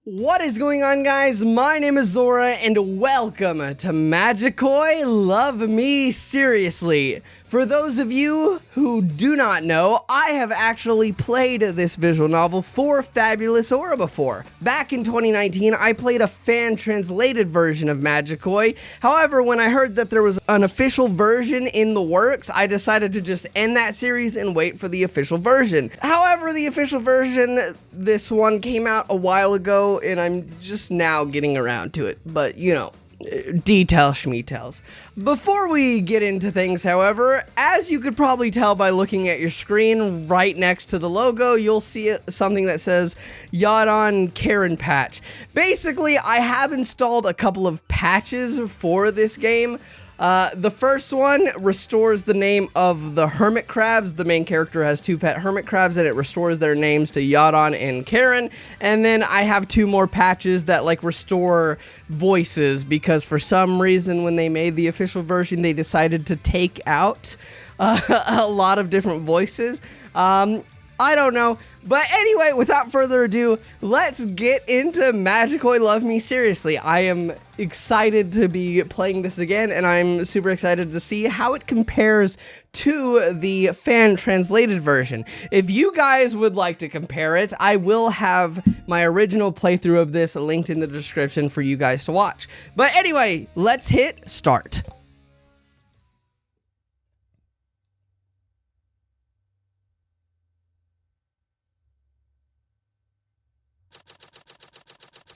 What is going on, guys? My name is Zora and welcome to Majikoi Love Me Seriously. For those of you who do not know, I have actually played this visual novel for Fabulous Aura before. Back in 2019, I played a fan-translated version of Majikoi. However, when I heard that there was an official version in the works, I decided to just end that series and wait for the official version. However, the official version, this one came out a while ago, and I'm just now getting around to it, but you know, details schmeetails. Before we get into things, however, as you could probably tell by looking at your screen, right next to the logo, you'll see something that says Yadon Karen patch. Basically, I have installed a couple of patches for this game. The first one restores the name of the hermit crabs. The main character has two pet hermit crabs and it restores their names to Yadon and Karen. And then I have two more patches that like restore voices because for some reason when they made the official version they decided to take out a lot of different voices. I don't know, but anyway, without further ado, let's get into Majikoi Love Me Seriously. I am excited to be playing this again, and I'm super excited to see how it compares to the fan-translated version. If you guys would like to compare it, I will have my original playthrough of this linked in the description for you guys to watch. But anyway, let's hit start.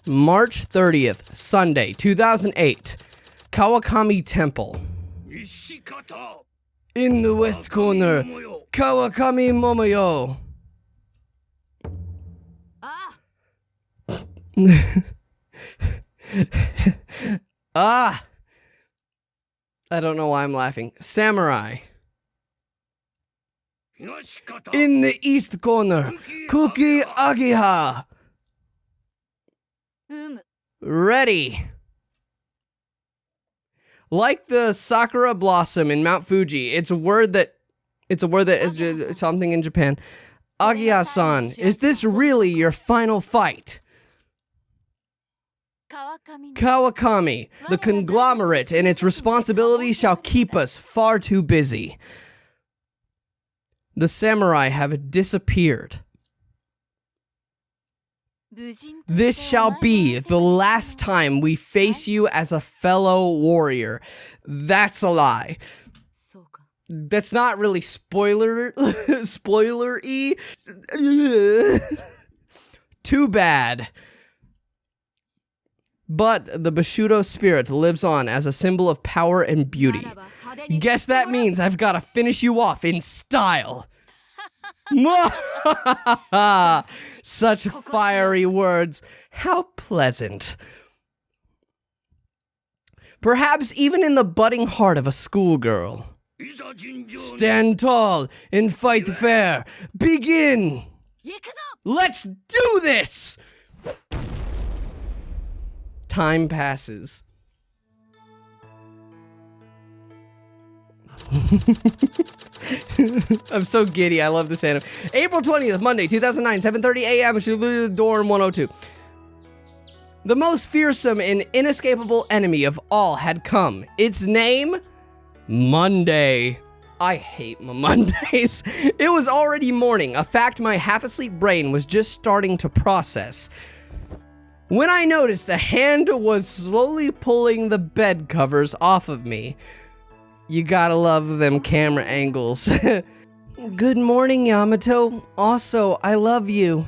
March 30th, Sunday, 2008, Kawakami Temple. In the west corner, Kawakami Momoyo. I don't know why I'm laughing. Samurai. In the east corner, Kuki Agiha. Ready. Like the sakura blossom in Mount Fuji, it's a word that is just something in Japan. Agia-san, is this really your final fight? Kawakami, the conglomerate and its responsibilities shall keep us far too busy. The samurai have disappeared. This shall be the last time we face you as a fellow warrior. That's a lie. That's not really spoiler-y. Too bad. But the Bushido spirit lives on as a symbol of power and beauty. Guess that means I've got to finish you off in style. Such fiery words. How pleasant. Perhaps even in the budding heart of a schoolgirl. Stand tall and fight fair. Begin. Let's do this. Time passes. I'm so giddy. I love this anime. April 20th, Monday, 2009, 7:30 a.m. Dorm 102. The most fearsome and inescapable enemy of all had come. Its name? Monday. I hate my Mondays. It was already morning, a fact my half-asleep brain was just starting to process. When I noticed a hand was slowly pulling the bed covers off of me. You gotta love them camera angles. Good morning, Yamato. Also, I love you.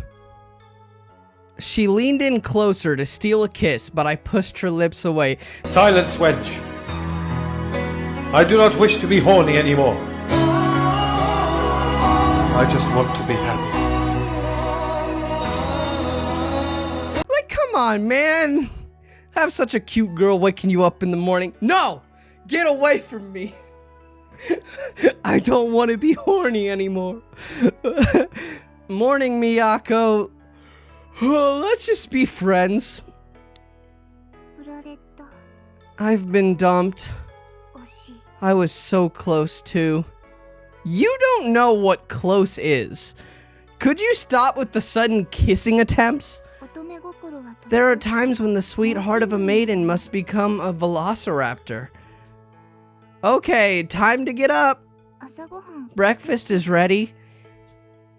She leaned in closer to steal a kiss, but I pushed her lips away. Silence, Wench. I do not wish to be horny anymore. I just want to be happy. Like, come on, man. Have such a cute girl waking you up in the morning. No! Get away from me. I don't want to be horny anymore. Morning, Miyako. Oh, let's just be friends. I've been dumped. I was so close too. You don't know what close is. Could you stop with the sudden kissing attempts? There are times when the sweetheart of a maiden must become a velociraptor. Okay, time to get up. Breakfast is ready.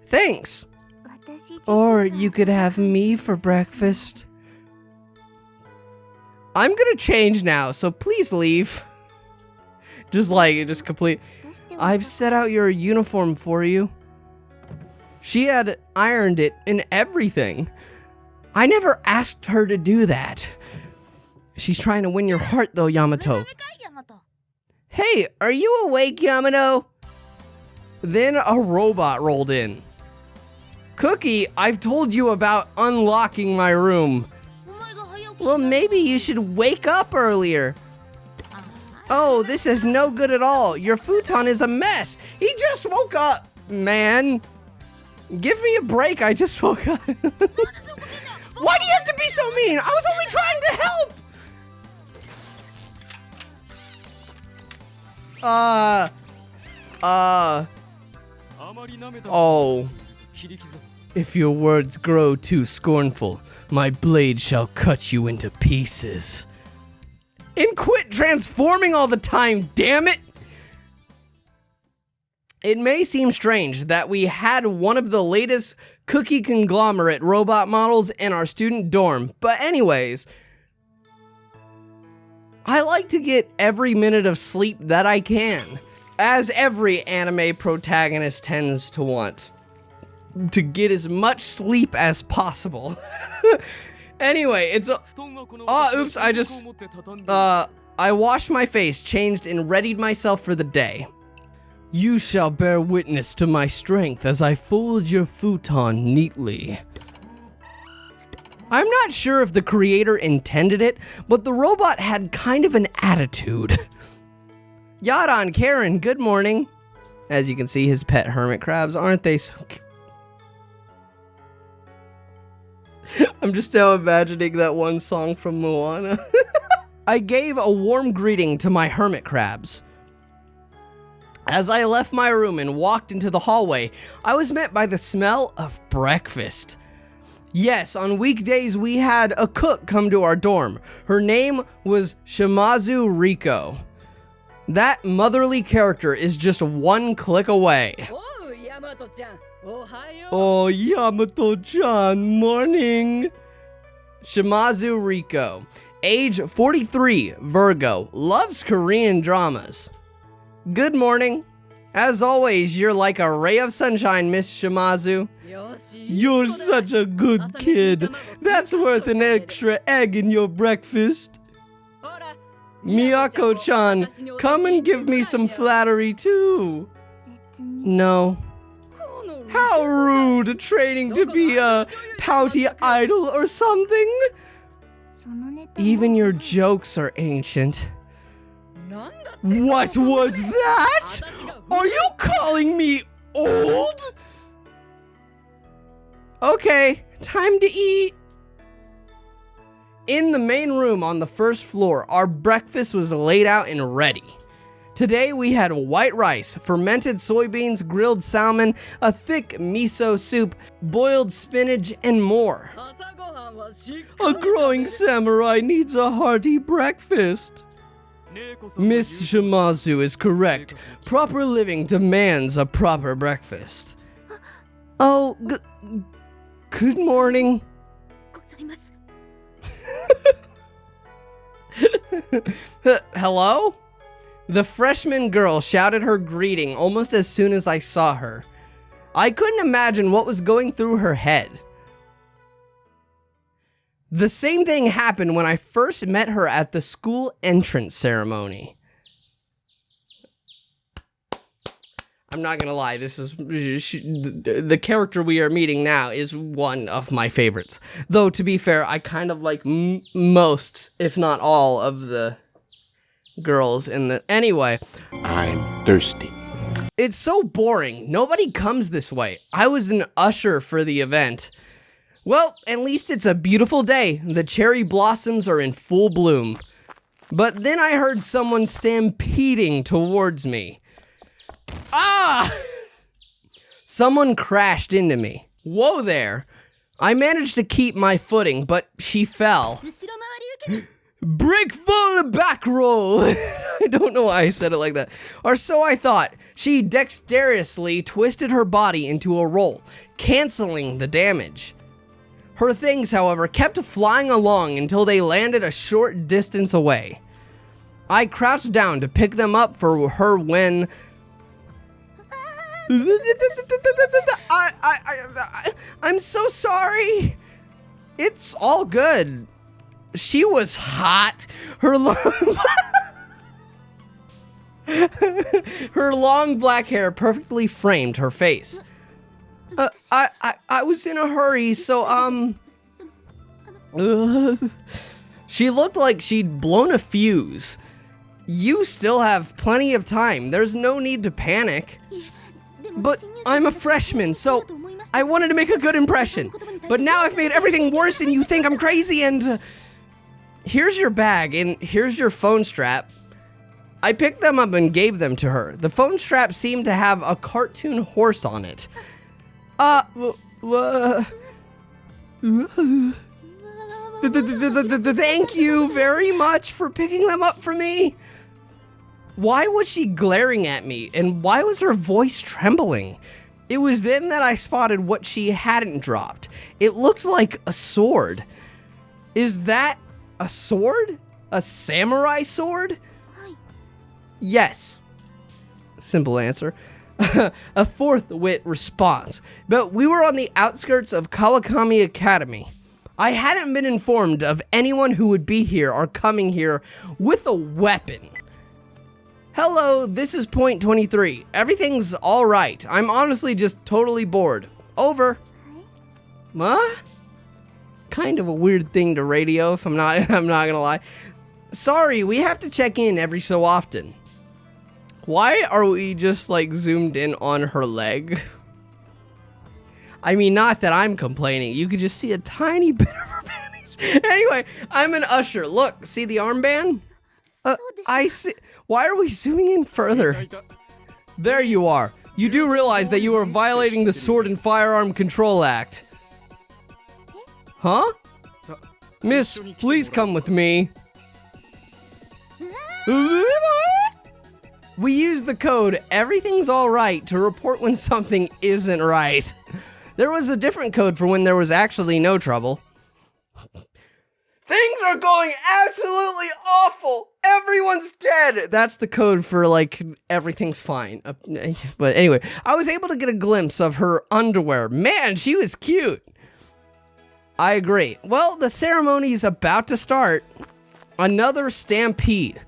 Thanks. Or you could have me for breakfast. I'm gonna change now, so please leave. Just complete. I've set out your uniform for you. She had ironed it and everything. I never asked her to do that. She's trying to win your heart though, Yamato. Hey, are you awake, Yamato? Then a robot rolled in. Cookie, I've told you about unlocking my room. Well, maybe you should wake up earlier. Oh, this is no good at all. Your futon is a mess. He just woke up, man. Give me a break, I just woke up. Why do you have to be so mean? I was only trying to help. Oh. If your words grow too scornful, my blade shall cut you into pieces. And quit transforming all the time, damn it! It may seem strange that we had one of the latest cookie conglomerate robot models in our student dorm, but anyways, I like to get every minute of sleep that I can, as every anime protagonist tends to want. To get as much sleep as possible. Anyway, oops, I washed my face, changed, and readied myself for the day. You shall bear witness to my strength as I fold your futon neatly. I'm not sure if the creator intended it, but the robot had kind of an attitude. Yada and Karen, good morning. As you can see, his pet hermit crabs, aren't they so cute? I'm just now imagining that one song from Moana. I gave a warm greeting to my hermit crabs. As I left my room and walked into the hallway, I was met by the smell of breakfast. Yes, on weekdays we had a cook come to our dorm. Her name was Shimazu Riko. That motherly character is just one click away. Oh, Yamato-chan, morning. Shimazu Riko, age 43, Virgo, loves Korean dramas. Good morning. As always, you're like a ray of sunshine, Miss Shimazu. You're such a good kid. That's worth an extra egg in your breakfast. Miyako-chan, come and give me some flattery too. No. How rude, training to be a pouty idol or something. Even your jokes are ancient. What was that? Are you calling me old? Okay, time to eat. In the main room on the first floor, our breakfast was laid out and ready. Today we had white rice, fermented soybeans, grilled salmon, a thick miso soup, boiled spinach, and more. A growing samurai needs a hearty breakfast. Miss Shimazu is correct. Proper living demands a proper breakfast. Oh, good morning. Hello? The freshman girl shouted her greeting almost as soon as I saw her. I couldn't imagine what was going through her head. The same thing happened when I first met her at the school entrance ceremony. I'm not gonna lie, the character we are meeting now is one of my favorites. Though, to be fair, I kind of like most, if not all, of the girls in the... Anyway. I'm thirsty. It's so boring. Nobody comes this way. I was an usher for the event. Well, at least it's a beautiful day. The cherry blossoms are in full bloom. But then I heard someone stampeding towards me. Ah! Someone crashed into me. Whoa there. I managed to keep my footing, but she fell. Brick full back roll. I don't know why I said it like that. Or so I thought. She dexterously twisted her body into a roll, canceling the damage. Her things, however, kept flying along until they landed a short distance away. I crouched down to pick them up for her when... I'm so sorry. It's all good. She was hot. Her long black hair perfectly framed her face. I was in a hurry, so she looked like she'd blown a fuse. You still have plenty of time. There's no need to panic. But I'm a freshman, so I wanted to make a good impression. But now I've made everything worse and you think I'm crazy and... Here's your bag and here's your phone strap. I picked them up and gave them to her. The phone strap seemed to have a cartoon horse on it. Thank you very much for picking them up for me. Why was she glaring at me, and why was her voice trembling? It was then that I spotted what she hadn't dropped. It looked like a sword. Is that a sword? A samurai sword? Yes. Simple answer. A fourth wit response. But we were on the outskirts of Kawakami Academy. I hadn't been informed of anyone who would be here or coming here with a weapon. Hello, this is point 23. Everything's alright. I'm honestly just totally bored. Over. Huh? Kind of a weird thing to radio, if I'm not gonna lie. Sorry, we have to check in every so often. Why are we just like zoomed in on her leg? I mean, not that I'm complaining. You could just see a tiny bit of her panties. Anyway, I'm an usher. Look, see the armband? I see. Why are we zooming in further? There you are. You do realize that you are violating the Sword and Firearm Control Act. Huh? Miss, please come with me. We use the code "everything's alright" to report when something isn't right. There was a different code for when there was actually no trouble. Things are going absolutely awful. Everyone's dead. That's the code for, like, everything's fine. But anyway, I was able to get a glimpse of her underwear. Man, she was cute. I agree. Well, the ceremony's about to start. Another stampede.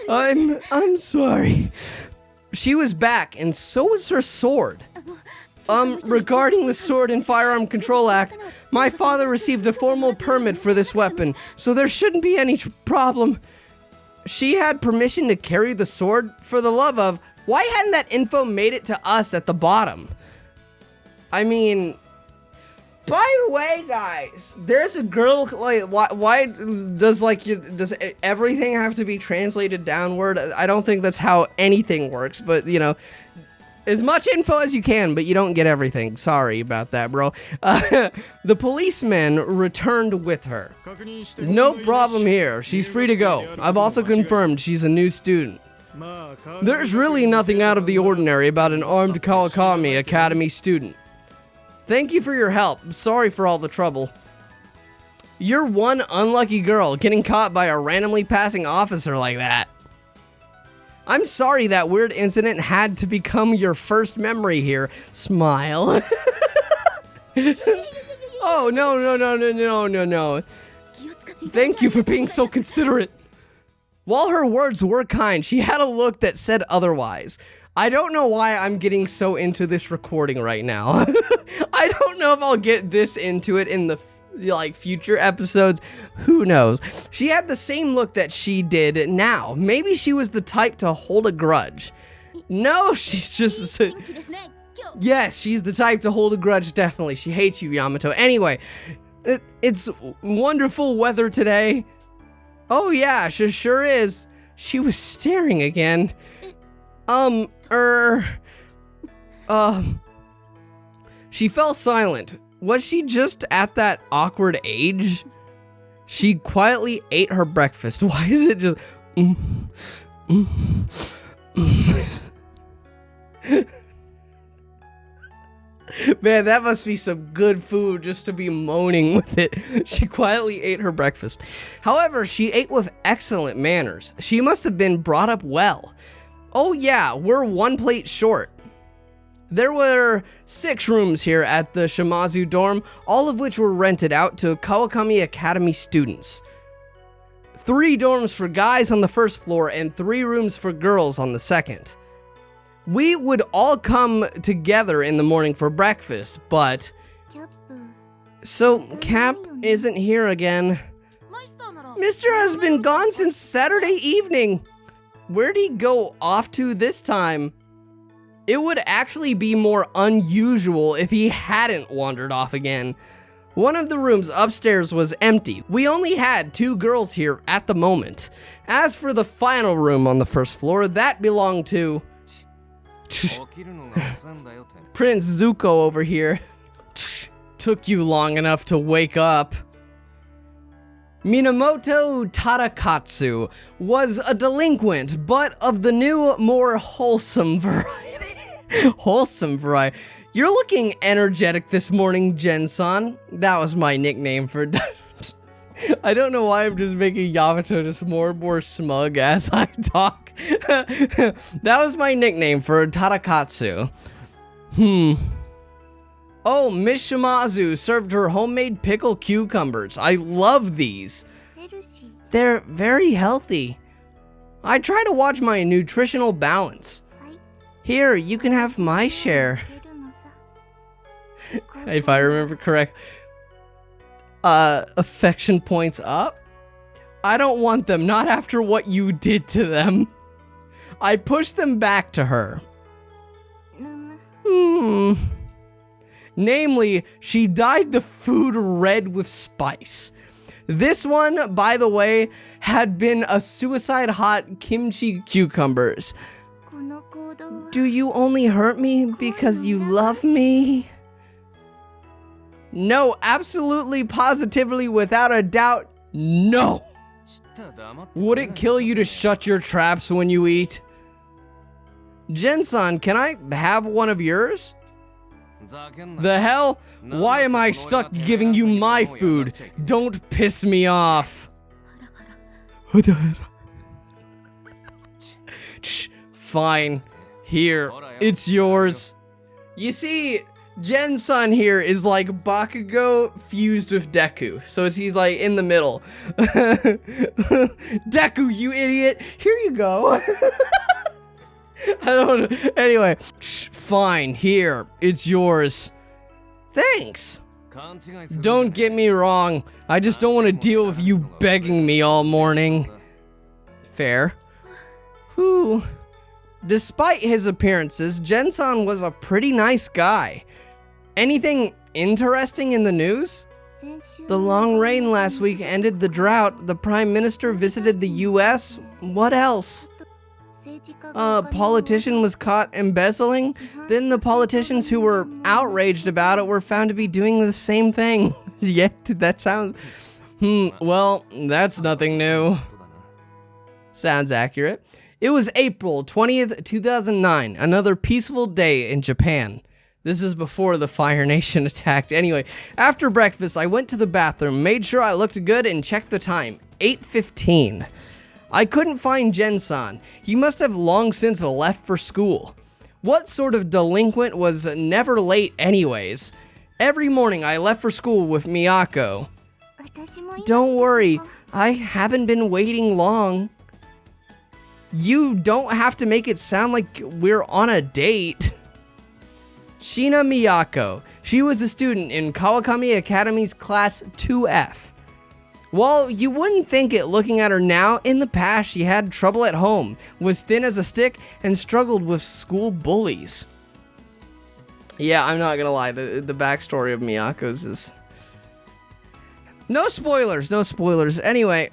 I'm sorry. She was back, and so was her sword. Regarding the Sword and Firearm Control Act, my father received a formal permit for this weapon, so there shouldn't be any problem. She had permission to carry the sword. For the love of, why hadn't that info made it to us at the bottom? I mean, by the way, guys, there's a girl, like, why does everything have to be translated downward? I don't think that's how anything works, but, you know, as much info as you can, but you don't get everything. Sorry about that, bro. The policeman returned with her. No problem here. She's free to go. I've also confirmed she's a new student. There's really nothing out of the ordinary about an armed Kawakami Academy student. Thank you for your help. I'm sorry for all the trouble. You're one unlucky girl getting caught by a randomly passing officer like that. I'm sorry that weird incident had to become your first memory here. Smile. Oh, no. Thank you for being so considerate. While her words were kind, she had a look that said otherwise. I don't know why I'm getting so into this recording right now. I don't know if I'll get this into it in the future episodes. Who knows? She had the same look that she did now. Maybe she was the type to hold a grudge. No, she's just yes, she's the type to hold a grudge, definitely. She hates you, Yamato. Anyway, it's wonderful weather today. Oh yeah, she sure is. She was staring again. She fell silent. Was she just at that awkward age? She quietly ate her breakfast. Why is it just... Man, that must be some good food just to be moaning with it. She quietly ate her breakfast. However, she ate with excellent manners. She must have been brought up well. Oh yeah, we're one plate short. There were 6 rooms here at the Shimazu dorm, all of which were rented out to Kawakami Academy students. 3 dorms for guys on the first floor and 3 rooms for girls on the second. We would all come together in the morning for breakfast, but... So, Cap isn't here again. Mr. has been gone since Saturday evening. Where'd he go off to this time? It would actually be more unusual if he hadn't wandered off again. One of the rooms upstairs was empty. We only had 2 girls here at the moment. As for the final room on the first floor, that belonged to... Prince Zuko over here. Took you long enough to wake up. Minato Tadakatsu was a delinquent, but of the new, more wholesome variety. Wholesome variety. You're looking energetic this morning, Gen-san. That was my nickname for... I don't know why I'm just making Yamato just more and more smug as I talk. That was my nickname for Tadakatsu. Oh, Miss Shimazu served her homemade pickled cucumbers. I love these. They're very healthy. I try to watch my nutritional balance. Here, you can have my share. If I remember correct. Affection points up? I don't want them, not after what you did to them. I pushed them back to her. Namely, she dyed the food red with spice. This one, by the way, had been a suicide hot kimchi cucumbers. Do you only hurt me because you love me? No, absolutely, positively, without a doubt, no. Would it kill you to shut your traps when you eat? Gen-san, can I have one of yours? The hell? Why am I stuck giving you my food? Don't piss me off. Fine. Here, it's yours. You see, Gen-san here is like Bakugo fused with Deku. So he's like in the middle. Deku, you idiot. Here you go. I don't know. Anyway, fine. Here, it's yours. Thanks. Don't get me wrong. I just don't want to deal with you begging me all morning. Fair. Whew. Despite his appearances, Gen-san was a pretty nice guy. Anything interesting in the news? The long rain last week ended the drought. The Prime Minister visited the US. What else? A politician was caught embezzling. Then the politicians who were outraged about it were found to be doing the same thing. Yeah, that sounds... well, that's nothing new. Sounds accurate. It was April 20th, 2009, another peaceful day in Japan. This is before the Fire Nation attacked. Anyway, after breakfast, I went to the bathroom, made sure I looked good, and checked the time. 8:15. I couldn't find Gen-san. He must have long since left for school. What sort of delinquent was never late anyways? Every morning I left for school with Miyako. Don't worry, I haven't been waiting long. You don't have to make it sound like we're on a date. Shina Miyako. She was a student in Kawakami Academy's class 2F. While you wouldn't think it looking at her now, in the past she had trouble at home, was thin as a stick, and struggled with school bullies. Yeah, I'm not gonna lie, the backstory of Miyako's is... No spoilers, no spoilers. Anyway,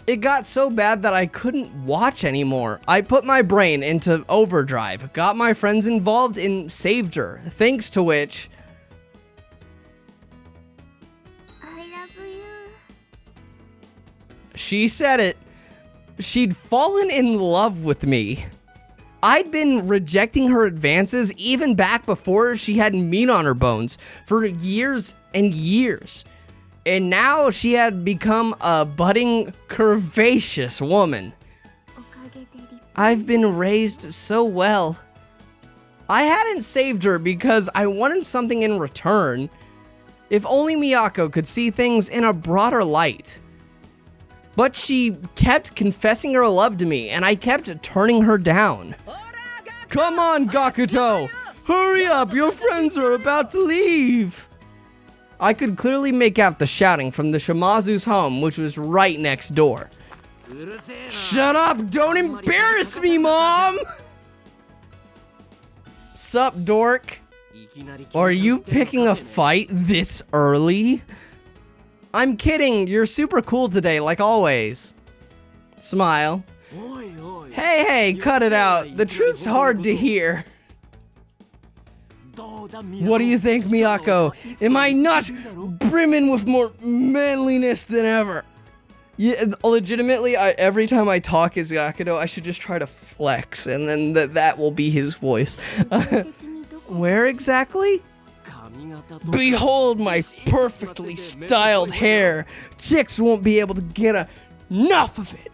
it got so bad that I couldn't watch anymore. I put my brain into overdrive, got my friends involved, and saved her, thanks to which she said it. She'd fallen in love with me. I'd been rejecting her advances even back before she had meat on her bones for years and years. And now she had become a budding, curvaceous woman. I've been raised so well. I hadn't saved her because I wanted something in return. If only Miyako could see things in a broader light. But she kept confessing her love to me, and I kept turning her down. Come on, Gakuto! Hurry up, your friends are about to leave! I could clearly make out the shouting from the Shimazu's home, which was right next door. Shut up! Don't embarrass me, Mom! Sup, dork? Are you picking a fight this early? I'm kidding, you're super cool today, like always. Smile. Hey, cut it out. The truth's hard to hear. What do you think, Miyako? Am I not brimming with more manliness than ever? Yeah, legitimately, every time I talk as Gakuto, I should just try to flex, and then that will be his voice. Where exactly? Behold my perfectly styled hair. Chicks won't be able to get enough of it.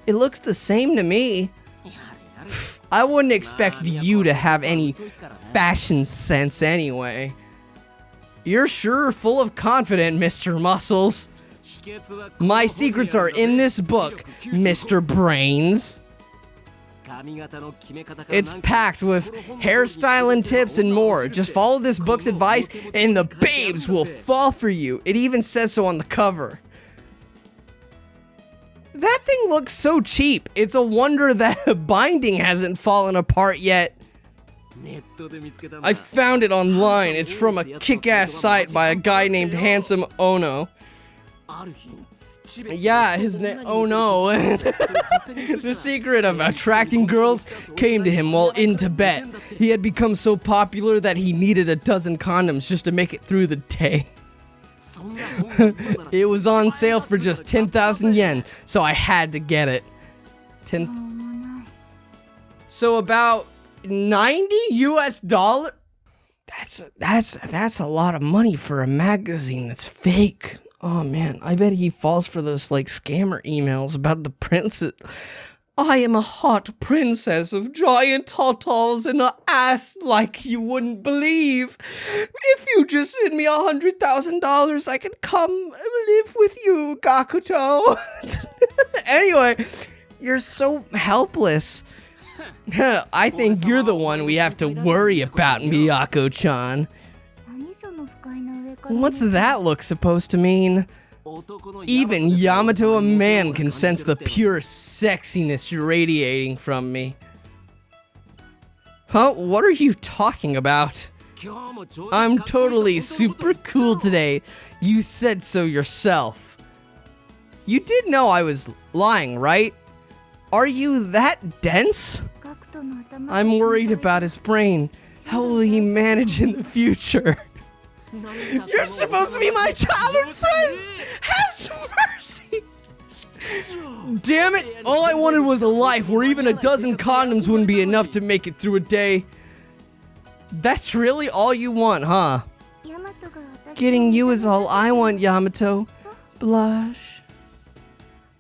It looks the same to me. I wouldn't expect you to have any fashion sense anyway. You're sure full of confidence, Mr. Muscles. My secrets are in this book, Mr. Brains. It's packed with hairstyling tips and more. Just follow this book's advice and the babes will fall for you. It even says so on the cover. That thing looks so cheap. It's a wonder that binding hasn't fallen apart yet. I found it online. It's from a kick-ass site by a guy named Handsome Ono. Yeah, his name. Oh no. The secret of attracting girls came to him while in Tibet. He had become so popular that he needed a dozen condoms just to make it through the day. It was on sale for just 10,000 yen, so I had to get it. So about 90 US dollars? That's a lot of money for a magazine that's fake. Oh man, I bet he falls for those like scammer emails about the princess. I am a hot princess of giant tatas and an ass like you wouldn't believe. If you just send me $100,000, I can come live with you, Gakuto. Anyway, you're so helpless. I think you're the one we have to worry about, Miyako-chan. What's that look supposed to mean? Even Yamato, a man, can sense the pure sexiness you're radiating from me. Huh? What are you talking about? I'm totally super cool today. You said so yourself. You did know I was lying, right? Are you that dense? I'm worried about his brain. How will he manage in the future? You're supposed to be my childhood friends! Have some mercy! Damn it! All I wanted was a life where even a dozen condoms wouldn't be enough to make it through a day. That's really all you want, huh? Getting you is all I want, Yamato. Blush.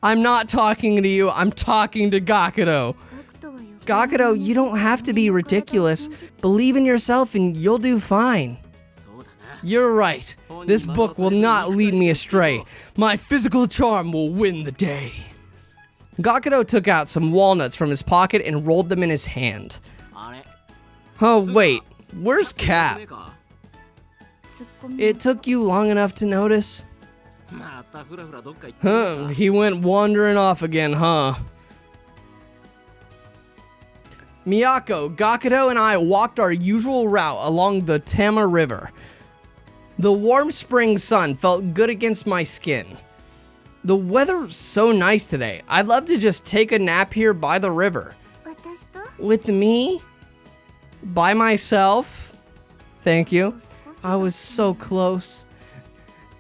I'm not talking to you, I'm talking to Gakuto. Gakuto, you don't have to be ridiculous. Believe in yourself and you'll do fine. You're right. This book will not lead me astray. My physical charm will win the day. Gakuto took out some walnuts from his pocket and rolled them in his hand. Oh, wait. Where's Cap? It took you long enough to notice? He went wandering off again, huh? Miyako, Gakuto, and I walked our usual route along the Tama River. The warm spring sun felt good against my skin. The weather's so nice today. I'd love to just take a nap here by the river. With me? By myself? Thank you. I was so close.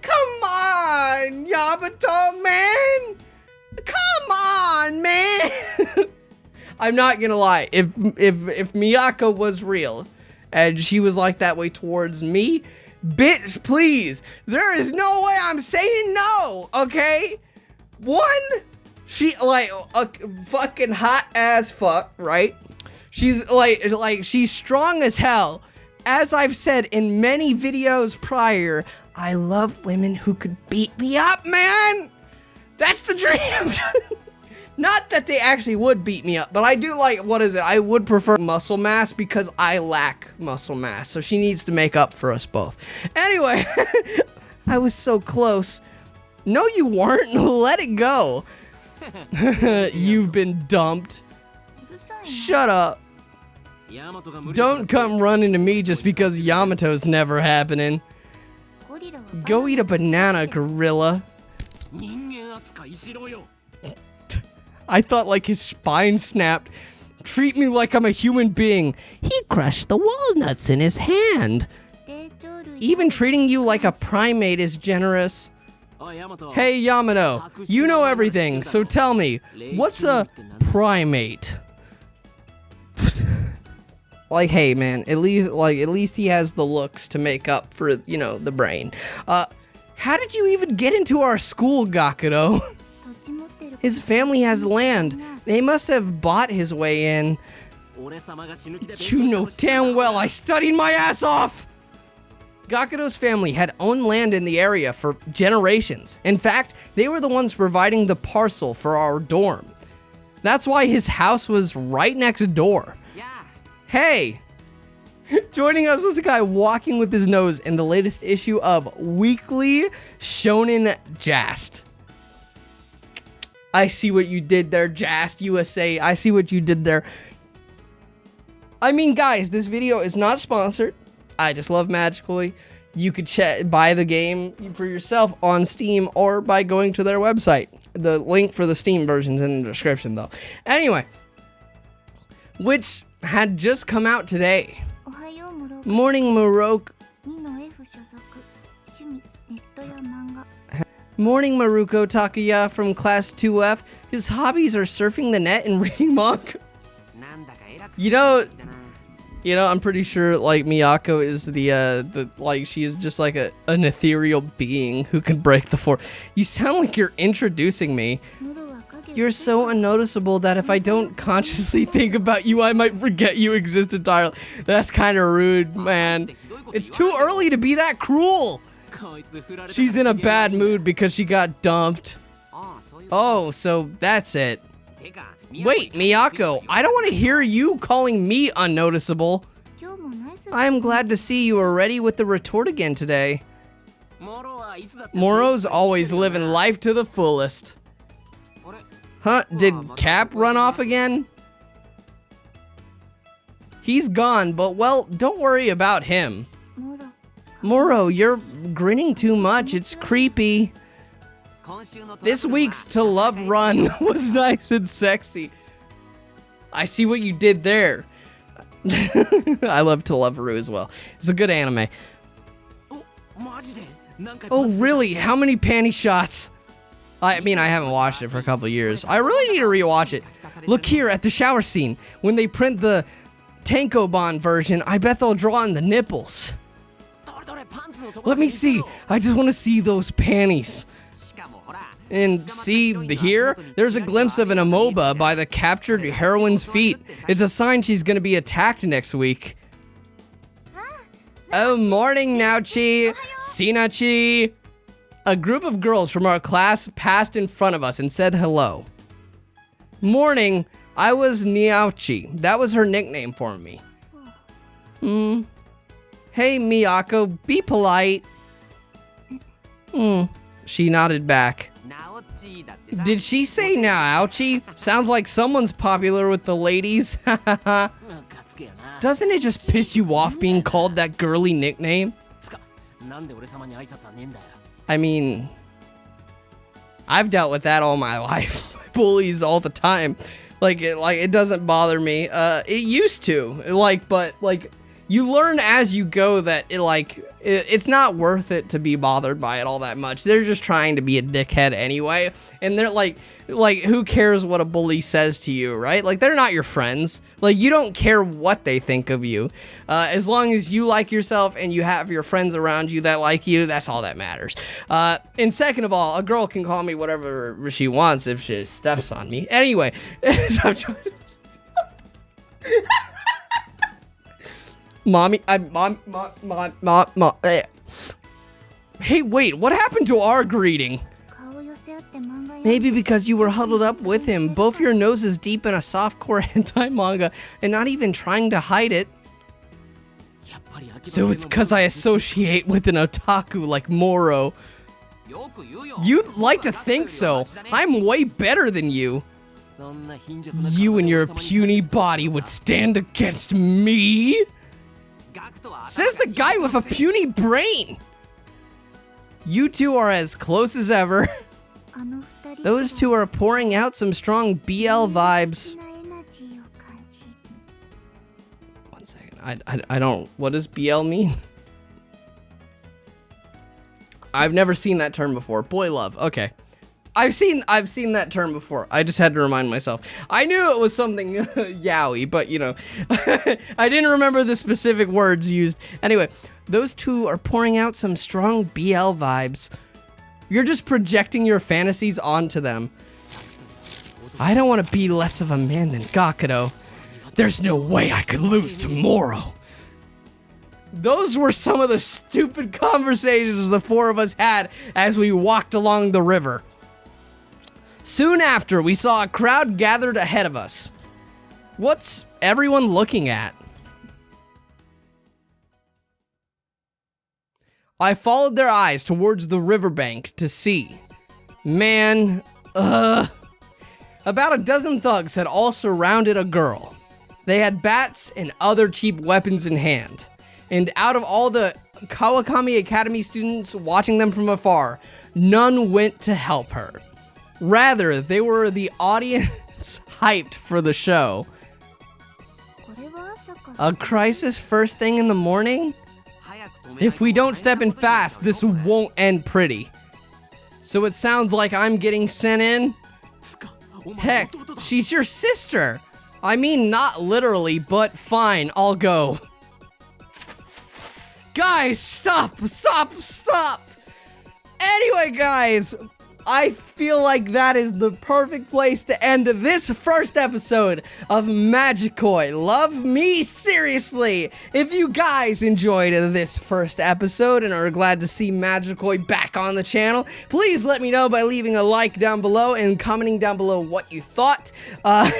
Come on, Yamato, man. Come on, man. I'm not gonna lie. If Miyako was real and she was like that way towards me, bitch, please. There is no way I'm saying no, okay? One, she like a fucking hot as fuck, right? She's like she's strong as hell. As I've said in many videos prior, I love women who could beat me up, man. That's the dream. Not that they actually would beat me up, but I do like, what is it? I would prefer muscle mass because I lack muscle mass. So she needs to make up for us both. Anyway, I was so close. No, you weren't. Let it go. You've been dumped. Shut up. Don't come running to me just because Yamato's never happening. Go eat a banana, gorilla. I thought like his spine snapped. Treat me like I'm a human being. He crushed the walnuts in his hand. Even treating you like a primate is generous. Hey Yamato, you know everything, so tell me, what's a primate? Like, hey man, at least he has the looks to make up for, you know, the brain. How did you even get into our school, Gakudo? His family has land. They must have bought his way in. You know damn well I studied my ass off! Gakudo's family had owned land in the area for generations. In fact, they were the ones providing the parcel for our dorm. That's why his house was right next door. Hey! Joining us was a guy walking with his nose in the latest issue of Weekly Shonen Jast. I see what you did there, Jast USA. I see what you did there. I mean, guys, this video is not sponsored. I just love Majikoi. You could buy the game for yourself on Steam or by going to their website. The link for the Steam version's in the description, though. Anyway, which had just come out today. Morning, Morocco. Morning, Maruko Takuya from Class 2F. His hobbies are surfing the net and reading manga. You know, I'm pretty sure like Miyako is the like she is just like an ethereal being who can break the fourth. You sound like you're introducing me. You're so unnoticeable that if I don't consciously think about you, I might forget you exist entirely. That's kind of rude, man. It's too early to be that cruel. She's in a bad mood because she got dumped. Oh, so that's it. Wait, Miyako, I don't want to hear you calling me unnoticeable. I'm glad to see you are ready with the retort again today. Moro's always living life to the fullest. Huh? Did Cap run off again? He's gone, but well, don't worry about him. Moro, you're grinning too much. It's creepy. This week's To Love Run was nice and sexy. I see what you did there. I love To Love Ru as well. It's a good anime. Oh, really? How many panty shots? I mean, I haven't watched it for a couple of years. I really need to rewatch it. Look here at the shower scene. When they print the Tankobon version, I bet they'll draw in the nipples. Let me see. I just want to see those panties. And see, here, there's a glimpse of an amoeba by the captured heroine's feet. It's a sign she's gonna be attacked next week. Oh, morning, Naochi, Sinachi. A group of girls from our class passed in front of us and said hello. Morning, I was Naochi. That was her nickname for me. Hey, Miyako, be polite. She nodded back. Did she say Naochi? Sounds like someone's popular with the ladies. Doesn't it just piss you off being called that girly nickname? I mean, I've dealt with that all my life. Bullies all the time. Like it doesn't bother me. It used to. But you learn as you go that it's not worth it to be bothered by it all that much. They're just trying to be a dickhead anyway, and they're like who cares what a bully says to you, right? Like, they're not your friends. Like, you don't care what they think of you. As long as you like yourself and you have your friends around you that like you, that's all that matters. And second of all, a girl can call me whatever she wants if she steps on me. Anyway, Mommy, mom. Hey, wait, what happened to our greeting? Maybe because you were huddled up with him, both your noses deep in a softcore hentai manga, and not even trying to hide it. So it's cause I associate with an otaku like Moro. You'd like to think so. I'm way better than you. You and your puny body would stand against me? Says the guy with a puny brain. You two are as close as ever. Those two are pouring out some strong BL vibes. One second, I don't, what does BL mean? I've never seen that term before. Boy love, okay. I've seen that term before. I just had to remind myself. I knew it was something yaoi, but you know, I didn't remember the specific words used. Anyway, those two are pouring out some strong BL vibes. You're just projecting your fantasies onto them. I don't want to be less of a man than Gakudo. There's no way I could lose to Moro. Those were some of the stupid conversations the four of us had as we walked along the river. Soon after, we saw a crowd gathered ahead of us. What's everyone looking at? I followed their eyes towards the riverbank to see. Man, about a dozen thugs had all surrounded a girl. They had bats and other cheap weapons in hand. And out of all the Kawakami Academy students watching them from afar, none went to help her. Rather, they were the audience hyped for the show. A crisis first thing in the morning? If we don't step in fast, this won't end pretty. So it sounds like I'm getting sent in? Heck, she's your sister! I mean, not literally, but fine, I'll go. Guys, stop! Anyway, guys, I feel like that is the perfect place to end this first episode of Majikoi. Love me seriously. If you guys enjoyed this first episode and are glad to see Majikoi back on the channel, please let me know by leaving a like down below and commenting down below what you thought. But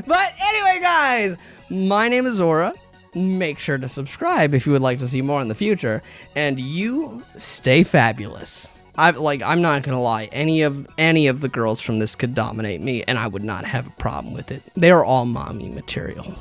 anyway, guys, my name is Zora. Make sure to subscribe if you would like to see more in the future, and you stay fabulous. I'm not gonna lie, any of the girls from this could dominate me, and I would not have a problem with it. They are all mommy material.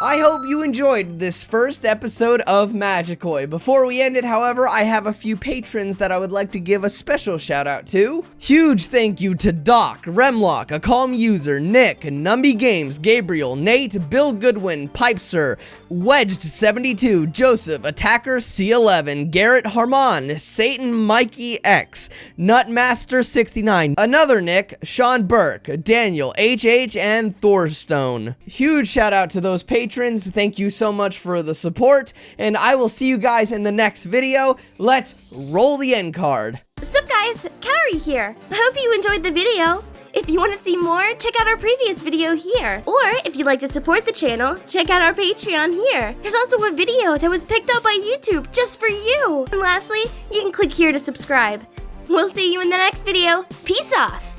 I hope you enjoyed this first episode of Majikoi. Before we end it, however, I have a few patrons that I would like to give a special shout out to. Huge thank you to Doc, Remlock, A Calm User, Nick, Numby Games, Gabriel, Nate, Bill Goodwin, Pipeser, Wedged72, Joseph, Attacker C11, Garrett Harmon, Satan Mikey X, Nutmaster69, another Nick, Sean Burke, Daniel, HH, and Thorstone. Huge shout out to those patrons. Thank you so much for the support, and I will see you guys in the next video. Let's roll the end card. Sup guys, Kaori here. I hope you enjoyed the video. If you want to see more, check out our previous video here. Or if you'd like to support the channel, check out our Patreon here. There's also a video that was picked up by YouTube just for you. And lastly, you can click here to subscribe. We'll see you in the next video. Peace off.